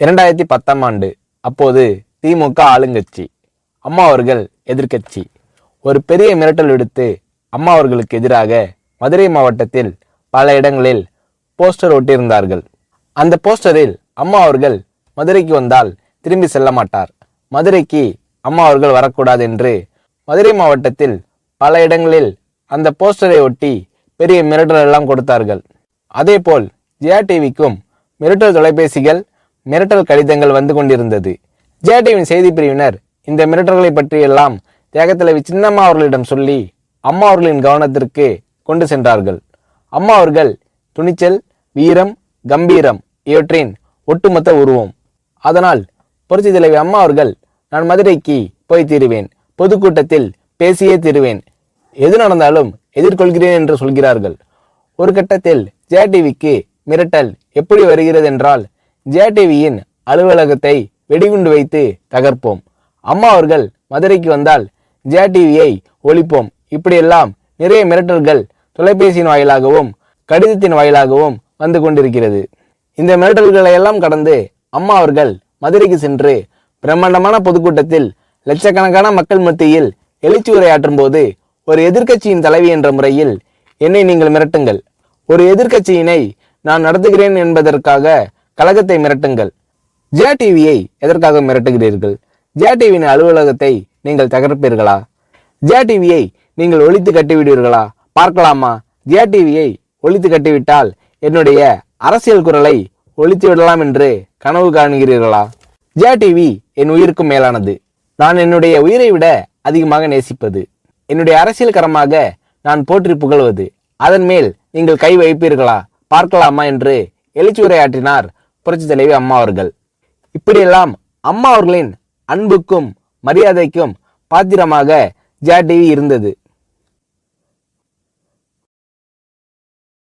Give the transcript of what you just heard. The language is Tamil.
2010ஆம் ஆண்டு. அப்போது திமுக ஆளுங்கட்சி, அம்மா அவர்கள் எதிர்க்கட்சி. ஒரு பெரிய மிரட்டல் விடுத்து அம்மா அவர்களுக்கு எதிராக மதுரை மாவட்டத்தில் பல இடங்களில் போஸ்டர் ஒட்டியிருந்தார்கள். அந்த போஸ்டரில் அம்மா அவர்கள் மதுரைக்கு வந்தால் திரும்பி செல்ல மாட்டார், மதுரைக்கு அம்மா அவர்கள் வரக்கூடாது என்று மதுரை மாவட்டத்தில் பல இடங்களில் அந்த போஸ்டரை ஒட்டி பெரிய மிரட்டல் எல்லாம் கொடுத்தார்கள். அதேபோல் ஜெயா டிவிக்கும் மிரட்டல் தொலைபேசிகள், மிரட்டல் கடிதங்கள் வந்து கொண்டிருந்தது. ஜெயா டிவியின் செய்தி பிரிவினர் இந்த மிரட்டல்களை பற்றியெல்லாம் தியாகத்தலைவி சின்னம்மா அவர்களிடம் சொல்லி அம்மா அவர்களின் கவனத்திற்கு கொண்டு சென்றார்கள். அம்மா அவர்கள் துணிச்சல், வீரம், கம்பீரம் இவற்றின் ஒட்டுமொத்த உருவம். அதனால் புரட்சி தலைவி அம்மா அவர்கள், நான் மதுரைக்கு போய் தீருவேன், பொதுக்கூட்டத்தில் பேசியே தீருவேன், எது நடந்தாலும் எதிர்கொள்கிறேன் என்று சொல்கிறார்கள். ஒரு கட்டத்தில் ஜெயா டிவிக்கு மிரட்டல் எப்படி வருகிறது என்றால், ஜெயா டிவியின் அலுவலகத்தை வெடிகுண்டு வைத்து தகர்ப்போம், அம்மா அவர்கள் மதுரைக்கு வந்தால் ஜெயா டிவியை ஒழிப்போம், இப்படியெல்லாம் நிறைய மிரட்டல்கள் தொலைபேசியின் வாயிலாகவும் கடிதத்தின் வாயிலாகவும் வந்து கொண்டிருக்கிறது. இந்த மிரட்டல்களை எல்லாம் கடந்து அம்மா அவர்கள் மதுரைக்கு சென்று பிரம்மாண்டமான பொதுக்கூட்டத்தில் லட்சக்கணக்கான மக்கள் மத்தியில் எழுச்சி உரையாற்றும் போது, ஒரு எதிர்க்கட்சியின் தலைவி என்ற முறையில் என்னை நீங்கள் மிரட்டுங்கள், ஒரு எதிர்க்கட்சியினை நான் நடத்துகிறேன் என்பதற்காக கழகத்தை மிரட்டுங்கள், ஜெயா டிவியை எதற்காக மிரட்டுகிறீர்கள், ஜெயா டிவியின் அலுவலகத்தை நீங்கள் தகர்ப்பீர்களா, ஜெயா டிவியை நீங்கள் ஒழித்து கட்டிவிடுவீர்களா, பார்க்கலாமா, ஜெயா டிவியை ஒழித்து கட்டிவிட்டால் என்னுடைய அரசியல் குரலை ஒழித்து விடலாம் என்று கனவு காணுகிறீர்களா? ஜெயா டிவி என் உயிருக்கும் மேலானது, நான் என்னுடைய உயிரை விட அதிகமாக நேசிப்பது, என்னுடைய அரசியல் கரமாக நான் போற்றி புகழ்வது, அதன் மேல் நீங்கள் கை வைப்பீர்களா, பார்க்கலாமா என்று எழுச்சி உரையாற்றினார் புரட்சி தலைவி அம்மா அவர்கள். இப்படியெல்லாம் அம்மா அவர்களின் அன்புக்கும் மரியாதைக்கும் பாத்திரமாக ஜெயா டிவி இருந்தது.